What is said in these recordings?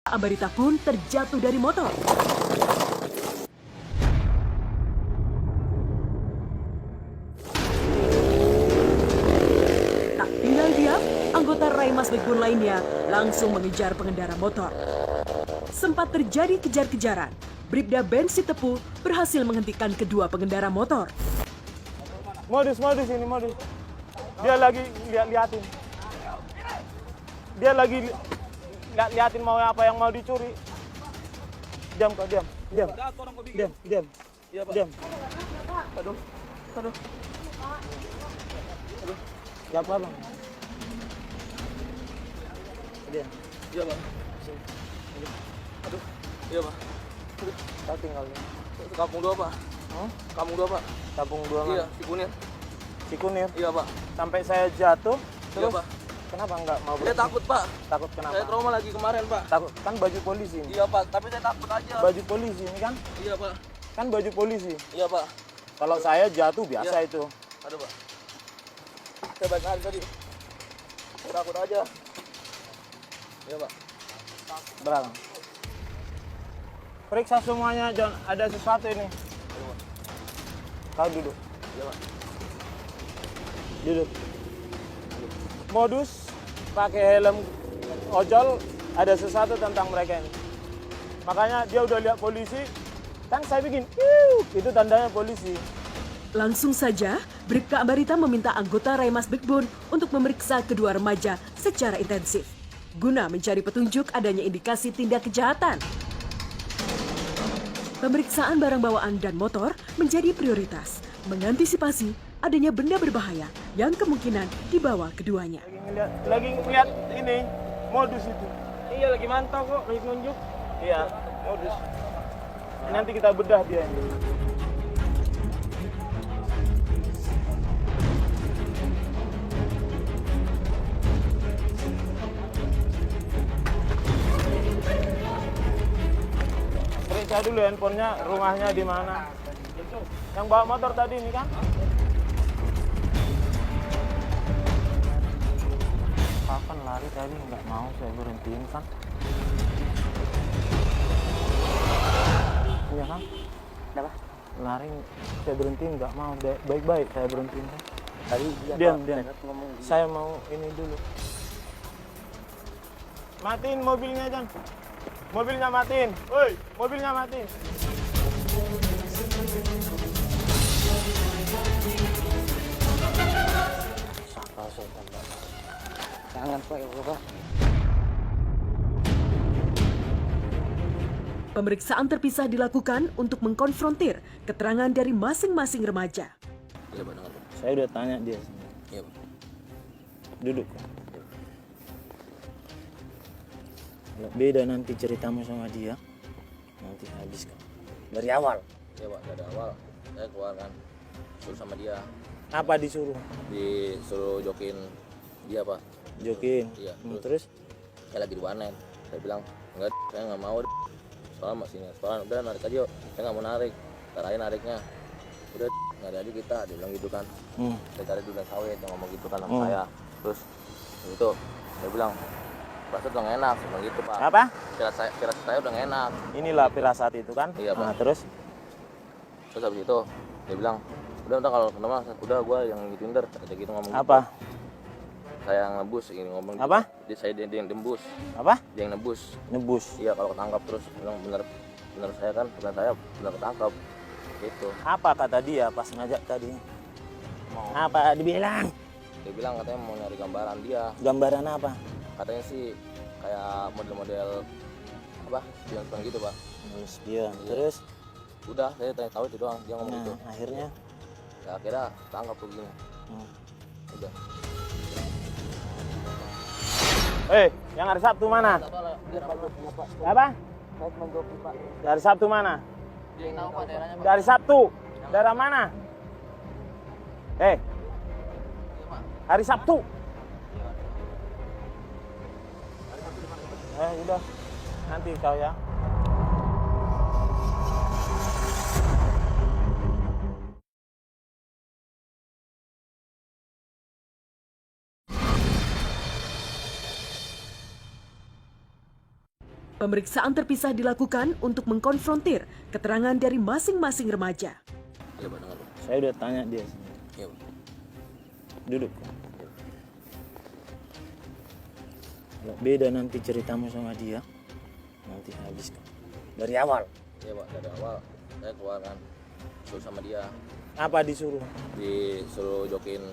Ambarita pun terjatuh dari motor. Tak tinggal diam, anggota Raimas Backbone lainnya langsung mengejar pengendara motor. Sempat terjadi kejar-kejaran, Bribda Ben Sitepu berhasil menghentikan kedua pengendara motor. Modus ini modus. Dia lagi liatin. Dia lagi liatin mau apa yang mau dicuri. Diam kok, diam. Diam. Aduh. Siapa bang? Diam. Iya, Pak. Aduh. Iya, Pak. Saya tinggal. Kampung 2, Pak. Kampung 2, Pak. Kampung 2 Iya, Cikunir. Cikunir. Iya, Pak. Sampai saya jatuh. Iya, Terus Pak. kenapa enggak mau Saya berhenti? takut, Pak. Takut kenapa? Saya trauma lagi kemarin, Pak. Takut kan baju polisi ini. Iya, Pak. Tapi saya takut aja. Baju polisi ini kan? Iya, Pak. Kan baju polisi. Iya, Pak. Kalau saya jatuh biasa Iya. itu. Aduh, Pak. Saya baik hari tadi. Saya takut aja. Iya, Pak. Berapa? Periksa semuanya, John. Ada sesuatu ini. Aduh, Pak. Kau duduk. Iya, Pak. Duduk. Modus pakai helm ojol, ada sesuatu tentang mereka ini. Makanya dia udah lihat polisi, kan saya bikin, itu tandanya polisi. Langsung saja, Bribka Ambarita meminta anggota Raimas Backbone untuk memeriksa kedua remaja secara intensif, guna mencari petunjuk adanya indikasi tindak kejahatan. Pemeriksaan barang bawaan dan motor menjadi prioritas, mengantisipasi adanya benda berbahaya yang kemungkinan dibawa keduanya. Lagi ngeliat ini, modus itu. Iya, lagi mantau kok. Lagi nunjuk. Iya, modus. Nanti kita bedah dia ini. Periksa dulu handphonenya, rumahnya di mana. Yang bawa motor tadi ini kan? Kapan lari tadi nggak mau saya berhentiin kan? Iya kan? Kenapa? Lari saya berhentiin nggak mau, baik-baik saya berhentiin kan? Tadi Diam. ngomong. Saya mau ini dulu. Matiin mobilnya, Jan. Mobilnya matiin. Woi, mobilnya matiin. Jangan, Pak, ya, Pak. Pemeriksaan terpisah dilakukan untuk mengkonfrontir keterangan dari masing-masing remaja. Iya, Pak, dengar, Pak. Saya udah tanya dia. Iya, Pak. Duduk. Kalau beda nanti ceritamu sama dia, nanti habis kan. Dari awal. Iya, Pak. Dari awal saya keluar kan. Suruh sama dia. Apa disuruh? Disuruh jokin dia, Pak. Jokin. Iya. Terus? Saya lagi di warnet. Saya bilang, enggak, saya nggak mau. Soalnya masih soalnya udah narik aja yuk. Saya nggak mau narik. Tarain nariknya. Udah nggak ada aja kita. Dia bilang gitu kan. Saya cari dulu dan sawit yang ngomong gitu kan sama saya. Terus itu saya bilang, Pak udah nggak enak. Saya bilang gitu, Pak. Apa? Kira saya udah nggak enak. Inilah firasat itu kan? Iya, Pak. Nah, terus? Terus habis itu dia bilang, udah kalau kenapa udah gue yang gituin der. Kata gitu ngomong. Apa? Gitu. Saya yang nebus ini ngomong. Apa? Dia yang nembus. Apa? Dia yang nebus. Nebus. Iya, kalau ketangkap terus bilang bener saya kan, bener saya bener ketangkap gitu. Apa kata dia pas ngajak tadi? Apa dibilang? Dia bilang katanya mau nyari gambaran dia. Gambaran apa? Katanya sih kayak model-model apa spion gitu, Pak. Spion. Iya. Terus? Udah saya tanya tahu itu doang, dia ngomong Nah, gitu. akhirnya? Ya akhirnya tangkap begini. Udah. Yang hari Sabtu mana? Apa? Dari Sabtu mana? Dia yang tahu, Pak, daerahnya, Pak. Dari Sabtu. Daerah mana? Iya, Pak. Hari Sabtu. Udah. Nanti kau ya. Pemeriksaan terpisah dilakukan untuk mengkonfrontir keterangan dari masing-masing remaja. Iya Pak, dengar Pak. Saya udah tanya dia. Iya Pak. Duduk. Kalau beda nanti ceritamu sama dia, nanti habis kok. Dari awal. Iya Pak, dari awal saya keluar kan, suruh sama dia, Apa disuruh? disuruh jokin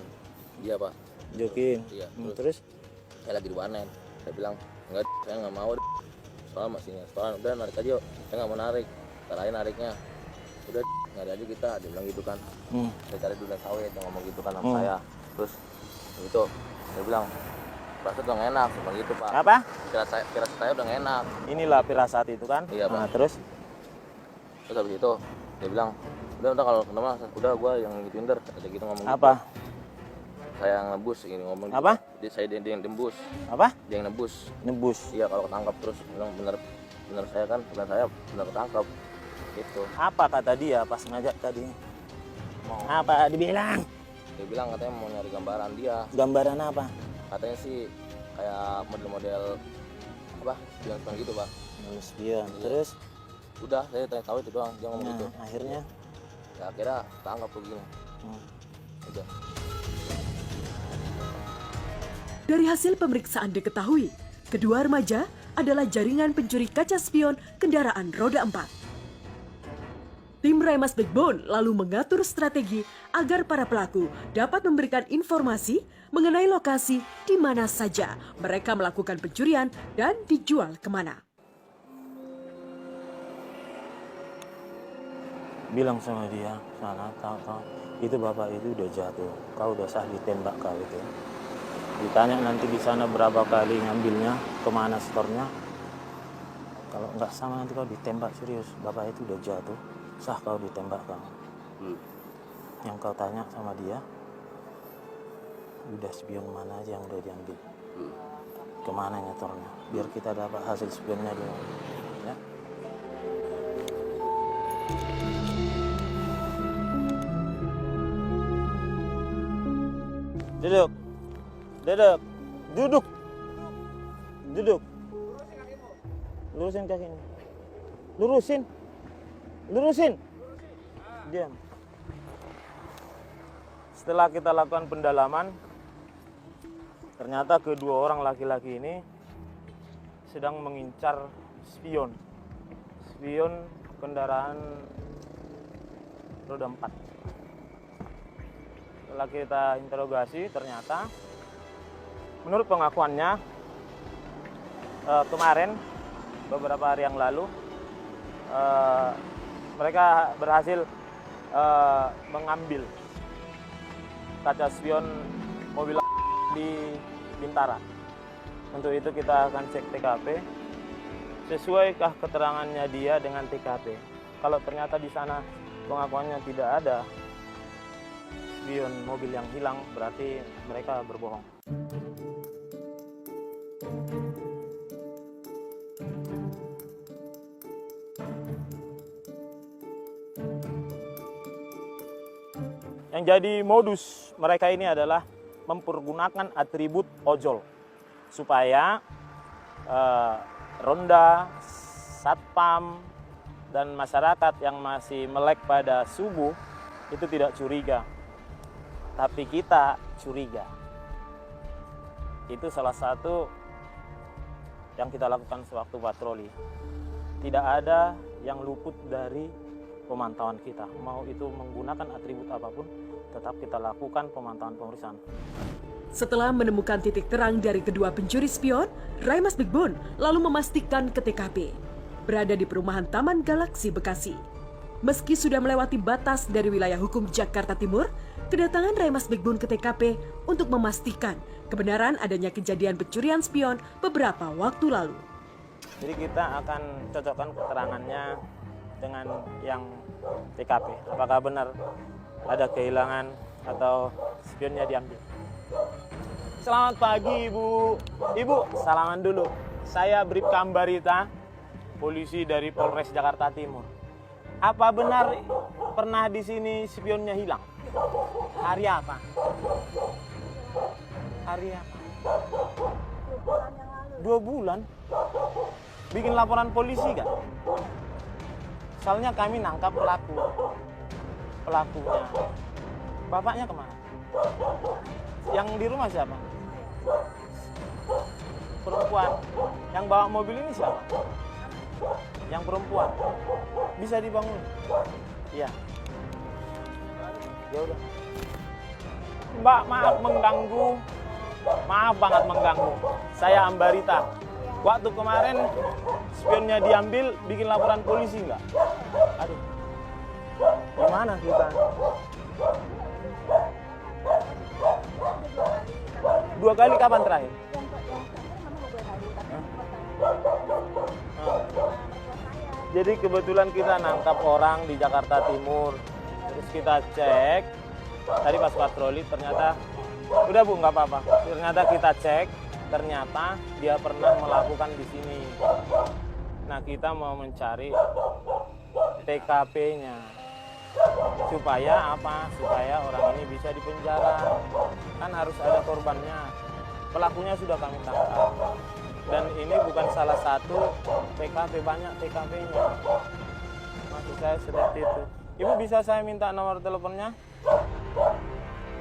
dia Pak. Jokin. Iya, Terus? Saya lagi di warnet, saya bilang enggak, saya nggak mau, soalnya masih setoran, udah narik aja yuk, saya nggak mau narik, tarain nariknya, udah nggak ada aja kita, dia bilang gitu kan. Saya cari dulu sawit, dia ngomong gitu kan sama saya, terus itu dia bilang rasa udah nggak enak, cuma gitu Pak. Apa? Kira saya udah nggak enak. Inilah firasat itu kan? Iya, Pak. Nah, terus? Terus habis itu dia bilang udah kalau kenapa udah gua yang gituin der, ada gitu ngomong. Apa? Gitu. Saya yang nebus gini ngomong. Apa? Dia yang nembus. Apa? Dia yang nebus. Nebus. Iya kalau ketangkap terus bilang bener saya kan bener saya bener ketangkap gitu. Apa kata dia pas ngajak tadi? Apa dibilang? Dia bilang katanya mau nyari gambaran dia. Gambaran apa? Katanya sih kayak model-model apa spion gitu Pak. Spion. Iya. Terus? Udah saya tanya tahu itu doang dia ngomong gitu. Akhirnya? Ya akhirnya ketangkap begini. Udah. Dari hasil pemeriksaan diketahui, kedua remaja adalah jaringan pencuri kaca spion kendaraan roda 4. Tim Raymas Backbone lalu mengatur strategi agar para pelaku dapat memberikan informasi mengenai lokasi di mana saja mereka melakukan pencurian dan dijual kemana. Bilang sama dia, sana tahu itu bapak itu udah jatuh, kau udah sah ditembak kau itu. Ditanya nanti di sana berapa kali ngambilnya, kemana setornya. Kalau nggak sama nanti kau ditembak serius, bapak itu udah jatuh, sah kau ditembak kau. Yang kau tanya sama dia, udah spion mana aja yang udah diambil, kemana nyetornya, biar kita dapat hasil spionnya dulu, ya. Duduk. Duduk. Duduk. Duduk. Lurusin kakinya. Lurusin. Lurusin. Diam. Setelah kita lakukan pendalaman, ternyata kedua orang laki-laki ini sedang mengincar spion. Spion kendaraan roda 4. Setelah kita interogasi, ternyata menurut pengakuannya kemarin beberapa hari yang lalu mereka berhasil mengambil kaca spion mobil di Bintara. Untuk itu kita akan cek TKP, sesuaikah keterangannya dia dengan TKP. Kalau ternyata di sana pengakuannya tidak ada spion mobil yang hilang, berarti mereka berbohong. Yang jadi modus mereka ini adalah mempergunakan atribut ojol supaya ronda, satpam, dan masyarakat yang masih melek pada subuh itu tidak curiga. Tapi kita curiga. Itu salah satu yang kita lakukan sewaktu patroli. Tidak ada yang luput dari pemantauan kita. Mau itu menggunakan atribut apapun, tetap kita lakukan pemantauan pemeriksaan. Setelah menemukan titik terang dari kedua pencuri spion, Raymas Backbone lalu memastikan ke TKP. Berada di perumahan Taman Galaksi, Bekasi. Meski sudah melewati batas dari wilayah hukum Jakarta Timur, kedatangan Raymas Backbone ke TKP untuk memastikan kebenaran adanya kejadian pencurian spion beberapa waktu lalu. Jadi kita akan cocokkan keterangannya dengan yang TKP. Apakah benar ada kehilangan atau spionnya diambil. Selamat pagi Ibu. Ibu, salaman dulu. Saya Bribka Ambarita, polisi dari Polres Jakarta Timur. Apa benar pernah di sini spionnya hilang? Hari apa? Hari apa? 2 bulan. bikin laporan polisi kan? Soalnya kami nangkap pelakunya. Bapaknya kemana? Yang di rumah siapa? Perempuan. Yang bawa mobil ini siapa? Yang perempuan. Bisa dibangun? Iya. Ya udah. Mbak, maaf mengganggu. Maaf banget mengganggu. Saya Ambarita. Waktu kemarin spionnya diambil, bikin laporan polisi nggak? Aduh. Gimana kita? 2 kali kapan terakhir? Jadi kebetulan kita nangkap orang di Jakarta Timur. Terus kita cek, tadi pas patroli ternyata, udah Bu nggak apa-apa. Ternyata kita cek, ternyata dia pernah melakukan di sini. Nah kita mau mencari TKP-nya. Supaya apa? Supaya orang ini bisa dipenjara. Kan harus ada korbannya. Pelakunya sudah kami tangkap. Dan ini bukan salah satu TKP, banyak TKP-nya. Maksud saya seperti itu. Ibu bisa saya minta nomor teleponnya?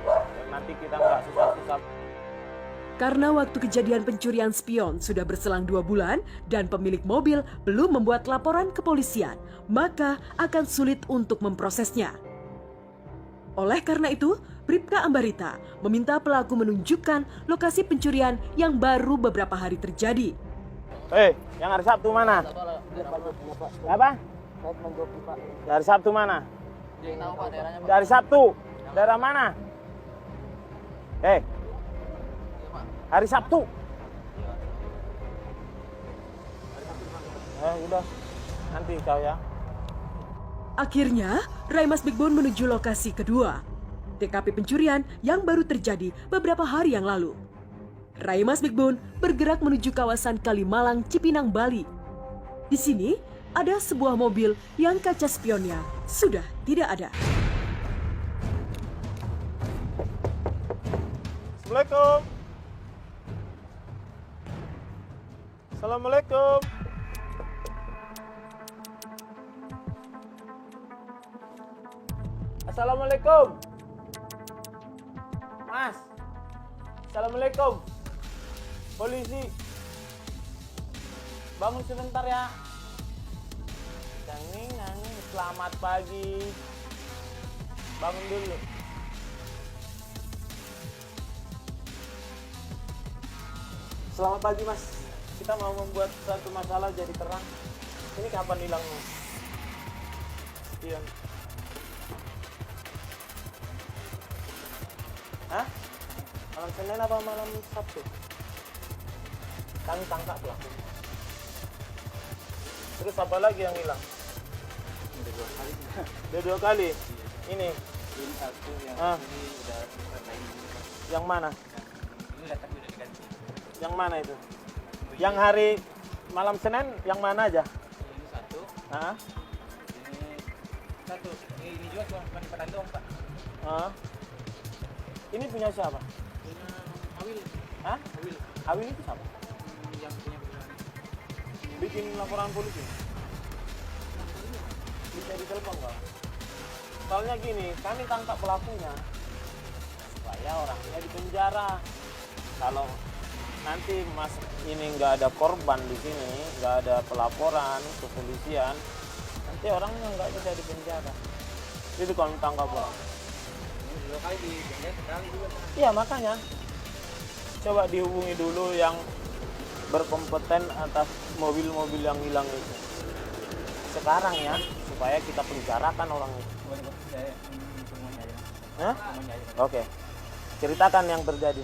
Dan nanti kita nggak susah-susah. Karena waktu kejadian pencurian spion sudah berselang 2 bulan dan pemilik mobil belum membuat laporan ke polisian, maka akan sulit untuk memprosesnya. Oleh karena itu, Bribka Ambarita meminta pelaku menunjukkan lokasi pencurian yang baru beberapa hari terjadi. Yang hari Sabtu mana? Apa? Dari Sabtu mana? Dari Sabtu. Daerah mana? Hari Sabtu. Udah. Nanti kau ya. Akhirnya, Raimas Bigbon menuju lokasi kedua, TKP pencurian yang baru terjadi beberapa hari yang lalu. Raimas Bigbon bergerak menuju kawasan Kalimalang, Cipinang, Bali. Di sini, ada sebuah mobil yang kaca spionnya sudah tidak ada. Assalamualaikum. Assalamualaikum. Assalamualaikum. Mas. Assalamualaikum. Polisi. Bangun sebentar ya. Nanging. Selamat pagi. Bangun dulu. Selamat pagi Mas. Kita mau membuat satu masalah jadi terang. Ini kapan hilangnya? Spion. Hah? Malam Senin apa malam Sabtu? Kami tangkap pelaku. Terus apa lagi yang hilang? Udah 2 kali. Ini. Ini satu yang ini udah lain. Yang mana? Ini tapi udah diganti. Yang mana itu? Yang hari malam Senin yang mana aja? Ini satu. Ini satu. Ini juga cuma penempatan doang, Pak. Ini punya siapa? Punya Awil. Awil itu siapa? Yang punya perusahaan. Bikin laporan polisi. Bisa ditelepon nggak? Soalnya gini, kami tangkap pelakunya supaya orangnya dipenjara. Kalau nanti Mas ini nggak ada korban di sini, nggak ada pelaporan ke polisian, nanti orangnya nggak bisa dipenjara. Itu kalau tangkap orang. Iya makanya coba dihubungi dulu yang berkompeten atas mobil-mobil yang hilang itu sekarang ya, supaya kita penjarakan orang itu. Oke. Ceritakan yang terjadi.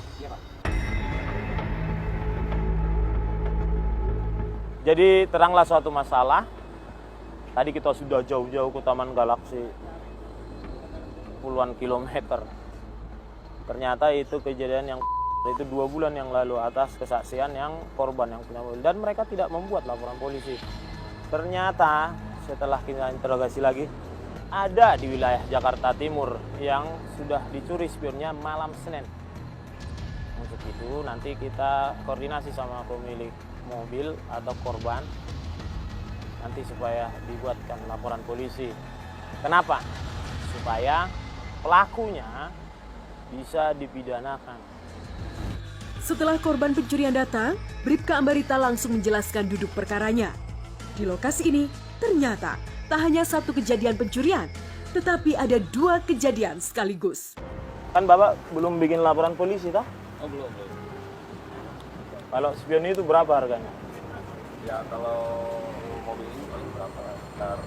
Jadi teranglah suatu masalah. Tadi kita sudah jauh-jauh ke Taman Galaksi, puluhan kilometer. Ternyata itu kejadian yang itu 2 bulan yang lalu atas kesaksian yang korban yang punya mobil, dan mereka tidak membuat laporan polisi. Ternyata setelah kita interogasi lagi, ada di wilayah Jakarta Timur yang sudah dicuri spionnya malam Senin. Untuk itu nanti kita koordinasi sama pemilik mobil atau korban hati supaya dibuatkan laporan polisi. Kenapa? Supaya pelakunya bisa dipidanakan. Setelah korban pencurian datang, Bribka Ambarita langsung menjelaskan duduk perkaranya. Di lokasi ini, ternyata tak hanya satu kejadian pencurian, tetapi ada 2 kejadian sekaligus. Kan Bapak belum bikin laporan polisi, toh? Oh belum. Kalau spion itu berapa harganya? Ya kalau mobil ini paling berapa? Sekitar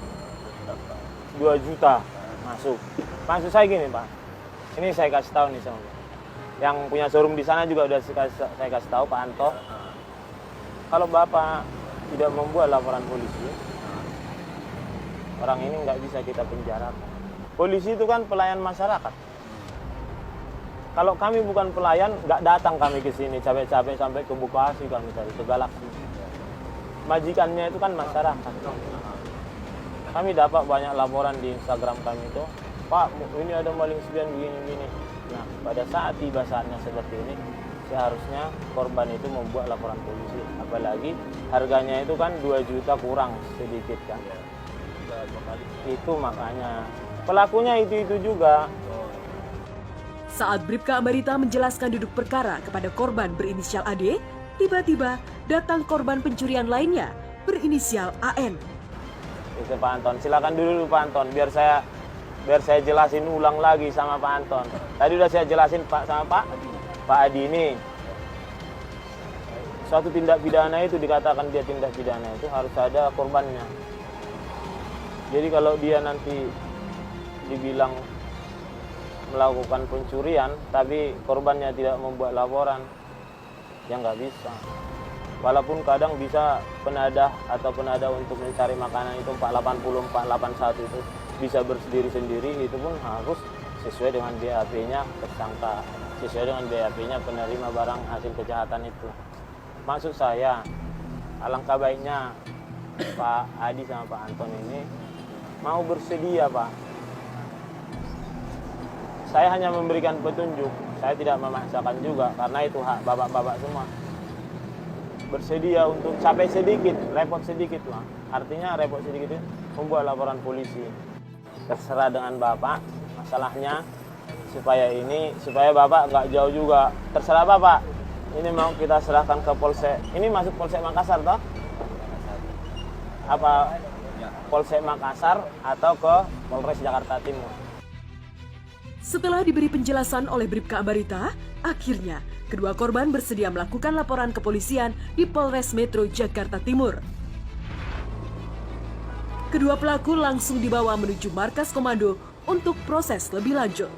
2 juta masuk. Maksud saya gini Pak, ini saya kasih tahu nih sama Pak. Yang punya showroom di sana juga udah saya kasih tahu Pak Anto. Kalau Bapak tidak membuat laporan polisi, orang ini nggak bisa kita penjarakan. Polisi itu kan pelayan masyarakat. Kalau kami bukan pelayan, nggak datang kami ke sini capek-capek sampai ke Bekasi kami cari ke Galaksi. Majikannya itu kan masyarakat. Kami dapat banyak laporan di Instagram kami itu, Pak, ini ada maling spion begini-begini. Nah, pada saat tiba saatnya seperti ini, seharusnya korban itu membuat laporan polisi. Apalagi harganya itu kan 2 juta kurang sedikit kan. Itu makanya pelakunya itu juga. Saat Bribka Ambarita menjelaskan duduk perkara kepada korban berinisial AD, tiba-tiba datang korban pencurian lainnya berinisial AN. Itu Pak Anton, silakan dulu Pak Anton, biar saya jelasin ulang lagi sama Pak Anton. Tadi udah saya jelasin sama Pak Adi ini. Suatu tindak pidana itu dikatakan dia tindak pidana itu harus ada korbannya. Jadi kalau dia nanti dibilang melakukan pencurian, tapi korbannya tidak membuat laporan, ya nggak bisa. Walaupun kadang bisa penadah atau penada untuk mencari makanan itu 480, 481 itu bisa berdiri sendiri, itu pun harus sesuai dengan BAP-nya tersangka, sesuai dengan BAP-nya penerima barang hasil kejahatan itu. Maksud saya, alangkah baiknya Pak Adi sama Pak Anton ini mau bersedia Pak. Saya hanya memberikan petunjuk, saya tidak memaksakan juga, karena itu hak bapak-bapak semua. Bersedia untuk capek sedikit, repot sedikit lah. Artinya repot sedikit itu membuat laporan polisi. Terserah dengan bapak, masalahnya supaya bapak nggak jauh juga. Terserah bapak, ini mau kita serahkan ke Polsek, ini masuk Polsek Makassar toh? Apa Polsek Makassar atau ke Polres Jakarta Timur? Setelah diberi penjelasan oleh Bribka Ambarita, akhirnya kedua korban bersedia melakukan laporan kepolisian di Polres Metro Jakarta Timur. Kedua pelaku langsung dibawa menuju markas komando untuk proses lebih lanjut.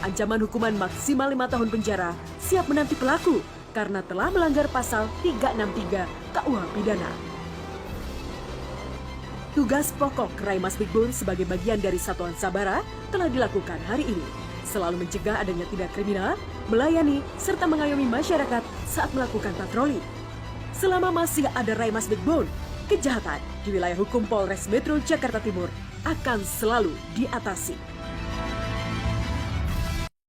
Ancaman hukuman maksimal 5 tahun penjara siap menanti pelaku karena telah melanggar pasal 363 KUH Pidana. Tugas pokok Raimas Backbone sebagai bagian dari Satuan Sabara telah dilakukan hari ini, selalu mencegah adanya tindak kriminal, melayani, serta mengayomi masyarakat saat melakukan patroli. Selama masih ada Raimas Backbone, kejahatan di wilayah hukum Polres Metro Jakarta Timur akan selalu diatasi.